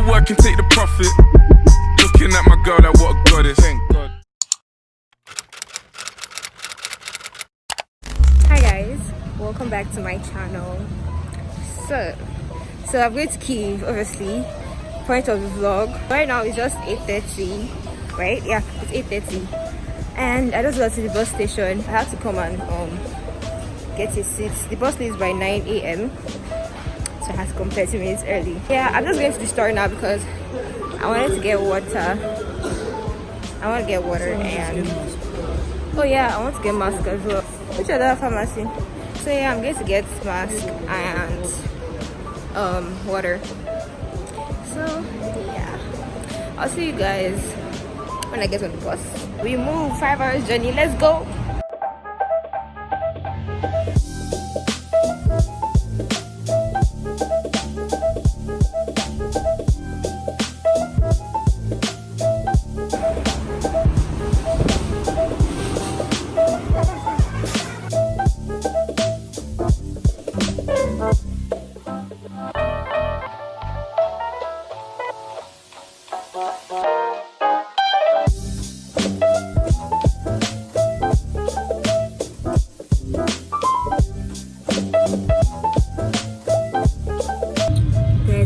work and take the profit. Looking at my girl like what a goddess. Thank God. Hi guys, welcome back to my channel. So I'm going to Kiev, obviously. Point of the vlog. Right now it's just 8:30, right? Yeah, it's 8:30. And I just got to the bus station. I had to come and get a seat. The bus leaves by 9 a.m. So I had to come 30 minutes early. Yeah, I'm just going to the store now because I wanted to get water. I want to get water and oh yeah, I want to get mask as well. Which other pharmacy? So yeah, I'm going to get mask and water. So yeah, I'll see you guys when I get on the bus. We move 5 hours journey. Let's go.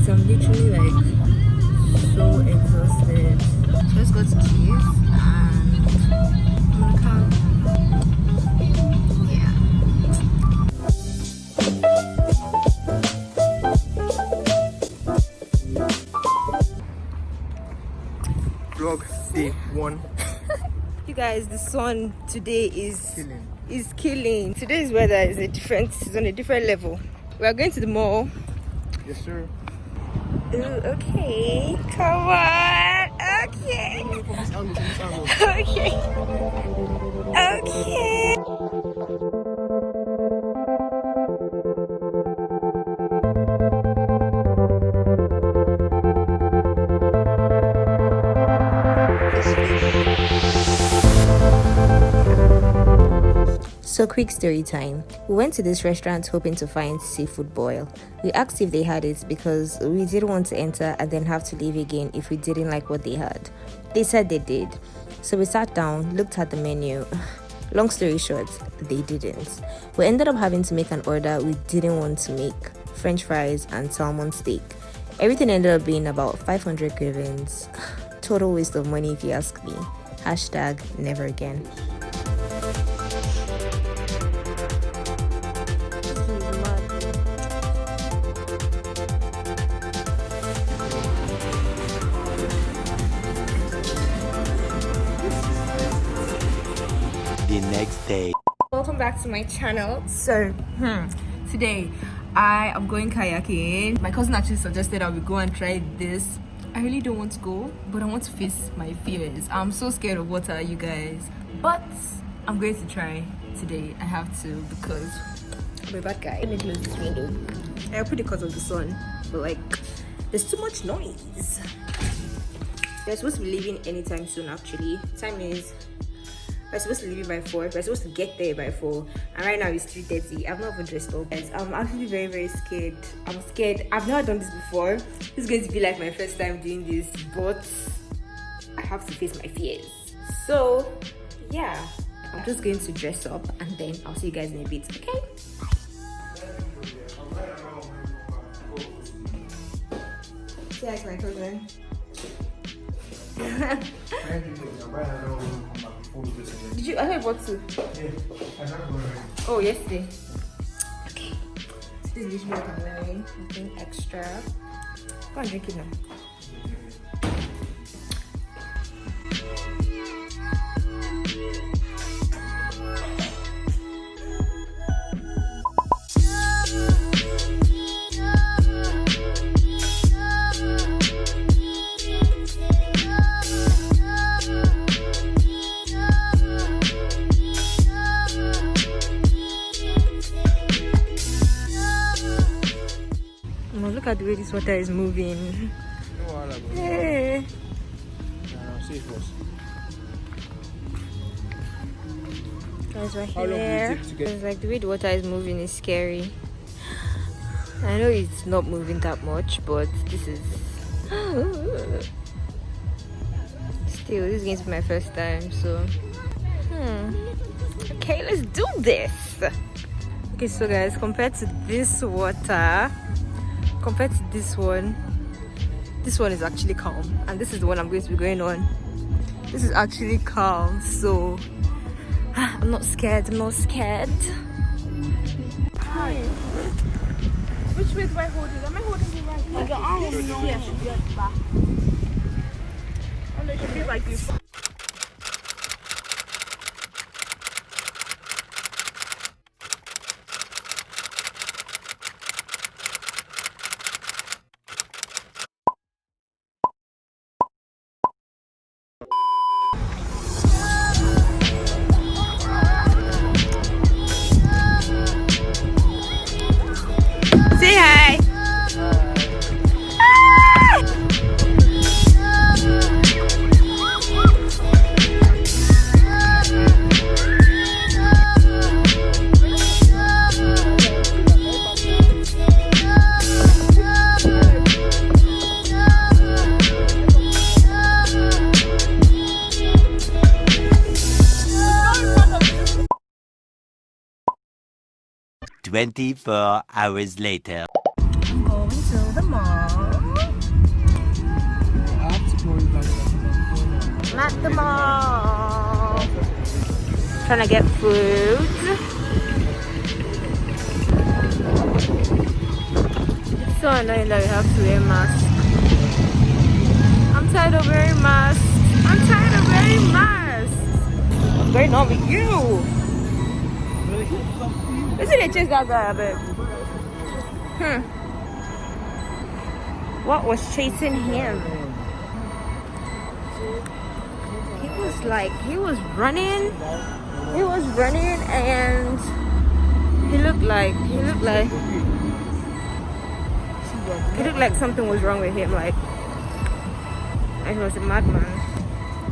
I'm literally like so exhausted. Just got to Kiev and I'm gonna come. Yeah. Vlog day 1. You guys, the sun today is killing. Today's weather is on a different level. We are going to the mall. Yes, sir. Ooh, okay. Come on. Okay. Okay. Okay. So quick story time. We went to this restaurant hoping to find seafood boil. We asked if they had it because we didn't want to enter and then have to leave again if we didn't like what they had. They said they did. So we sat down, looked at the menu. Long story short, they didn't. We ended up having to make an order we didn't want to make. French fries and salmon steak. Everything ended up being about 500 grivens. Total waste of money if you ask me. Hashtag never again. The next day. Welcome back to my channel. So today I am going kayaking. My cousin actually suggested I would go and try this. I really don't want to go, but I want to face my fears. I'm so scared of water, you guys, but I'm going to try today. I have to because I'm a bad guy. Let me close this window. I put it because of the sun, but like there's too much noise. They're supposed to be leaving anytime soon. Actually, time is we're supposed to leave by 4. We're supposed to get there by 4, and right now it's 3:30. I've not even dressed up. I'm actually very, very scared. I'm scared. I've never done this before. This is going to be like my first time doing this, but I have to face my fears. So yeah, I'm just going to dress up and then I'll see you guys in a bit. Okay? Say hi to my cousin. Did you? I thought you bought 2. Oh, yesterday. Okay. So this is literally what I'm wearing. Nothing extra. Go and drink it now. Look at the way this water is moving. Hey. Guys, we're here. It's like the way the water is moving is scary. I know it's not moving that much, but this is Still, this is going to be my first time, so okay, let's do this. Okay, so guys, compared to this water, compared to this one is actually calm, and this is the one I'm going to be going on. This is actually calm, so I'm not scared. Hi. Which way do I hold it? Am I holding it right? Your arm will be here, should be at the back. Oh no, it should be like this. Say hi. Ah. 24 hours later. I'm going to the mall. I'm at the mall. Trying to get food. It's so annoying that we have to wear masks. I'm tired of wearing masks. What's going on with you? Listen, they chase that guy, babe. What was chasing him? He was running and he looked like something was wrong with him, like he was a madman.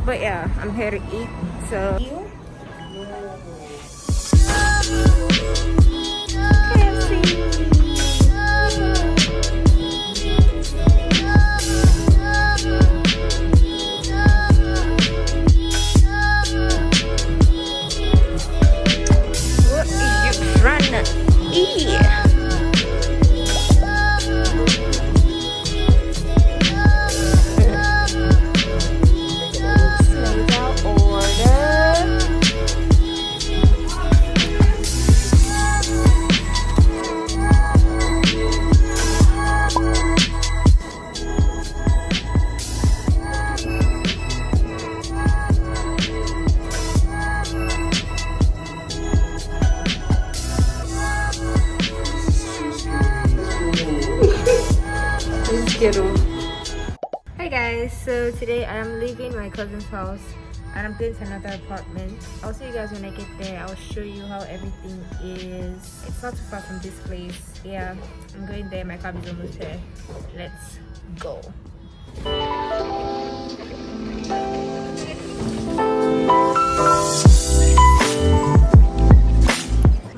But yeah, I'm here to eat, so Hi guys, so today I am leaving my cousin's house and I'm going to another apartment. I'll see you guys when I get there. I'll show you how everything is. It's not too far from this place. Yeah, I'm going there. My cab is almost there. Let's go. I'm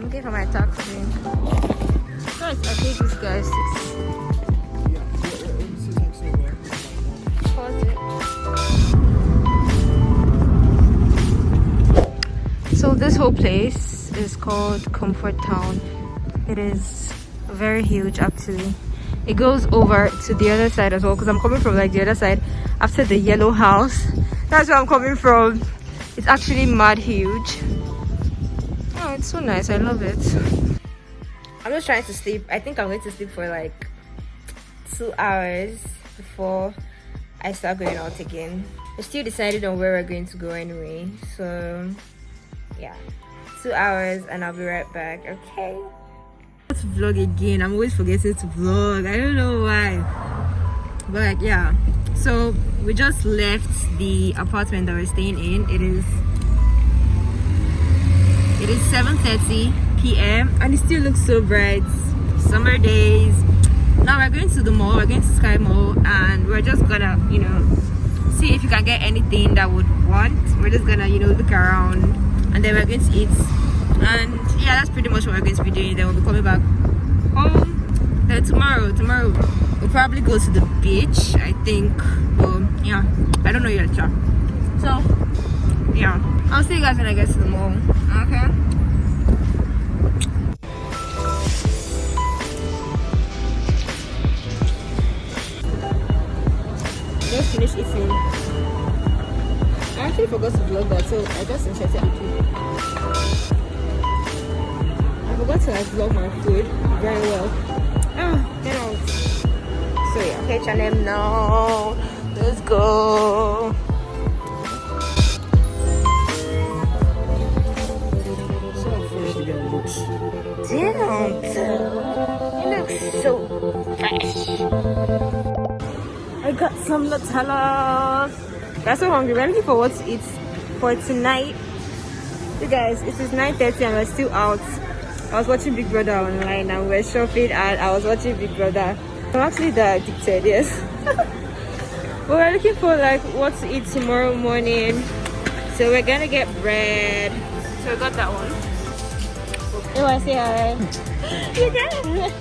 looking for my taxi. Guys, I think this guy is 6. So this whole place is called Comfort Town. It is very huge actually. It goes over to the other side as well, because I'm coming from like the other side after the yellow house. That's where I'm coming from. It's actually mad huge. Oh, it's so nice. I love it. I'm just trying to sleep. I think I'm going to sleep for like 2 hours before I start going out again. We're still decided on where we're going to go anyway, so yeah, 2 hours and I'll be right back. Okay, let's vlog again. I'm always forgetting to vlog. I don't know why, but like, yeah, so we just left the apartment that we're staying in. It is 7:30 p.m. and it still looks so bright. Summer days. Now we're going to the mall. We're going to Sky Mall and we're just gonna, you know, see if you can get anything that would want. We're just gonna, you know, look around and then we're going to eat. And yeah, that's pretty much what we're going to be doing. Then we'll be coming back home. Then tomorrow we'll probably go to the beach, I think. Well, yeah, I don't know yet, child. So yeah, I'll see you guys when I get to the mall. Okay. Just finished eating. I actually forgot to vlog that, so I just inserted it. I forgot to like vlog my food very well. Get out. So yeah, okay, channel now. Let's go. Damn, you look so fresh. I got some Nutella. That's so hungry. We're looking for what to eat for tonight. You guys, it is 9:30 and we're still out. I was watching Big Brother online and we're shopping and I was watching Big Brother. I'm actually that addicted, yes. But we're looking for like what to eat tomorrow morning. So we're gonna get bread. So we got that one. You wanna say hi? You can.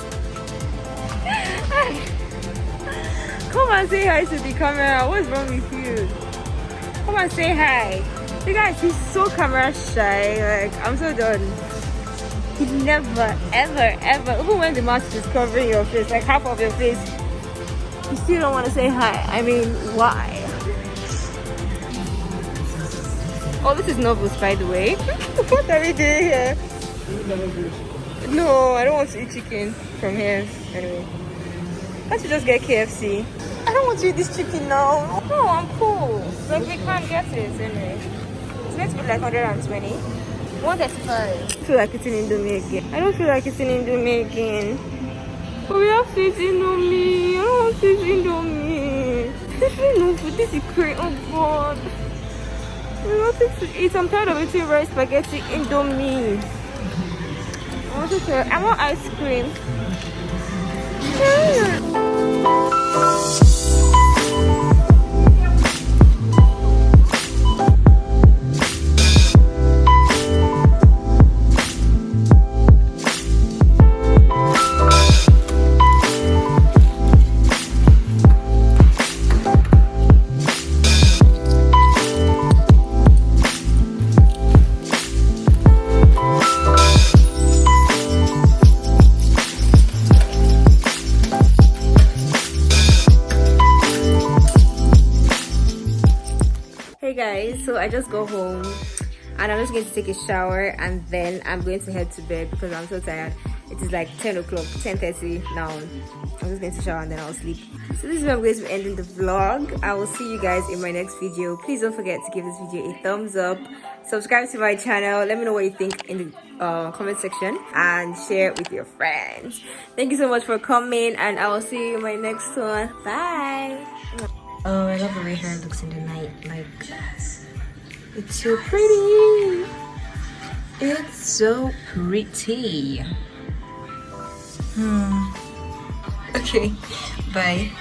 Come and say hi to the camera. What's wrong with you? Come and say hi. You guys, he's so camera shy. Like, I'm so done. He never, ever, ever, even when the mask is covering your face, like half of your face, you still don't want to say hi. I mean, why? Oh, this is novels, by the way. What are we doing here? No, I don't want to eat chicken from here. Anyway, can't you just get KFC? I don't want to eat this chicken now. No, I'm cool. Like, we can't get it anyway. It's meant to be like 120. 135. I feel like eating Indomie again. I don't feel like eating Indomie again. But we have to eat Indomie. I don't want to eat Indomie. This is no food. This is great. Oh god. We wanted to eat. I'm tired of eating rice, spaghetti, Indomie. I want ice cream. Hey guys, so I just got home and I'm just going to take a shower and then I'm going to head to bed because I'm so tired. It is like 10 o'clock, 10:30 now. I'm just going to shower and then I'll sleep. So this is where I'm going to be ending the vlog. I will see you guys in my next video. Please don't forget to give this video a thumbs up, subscribe to my channel, let me know what you think in the comment section, and share it with your friends. Thank you so much for coming and I will see you in my next one. Bye. Oh, I love the way hair looks in the night. Like, it's so pretty. It's so pretty. Okay, bye.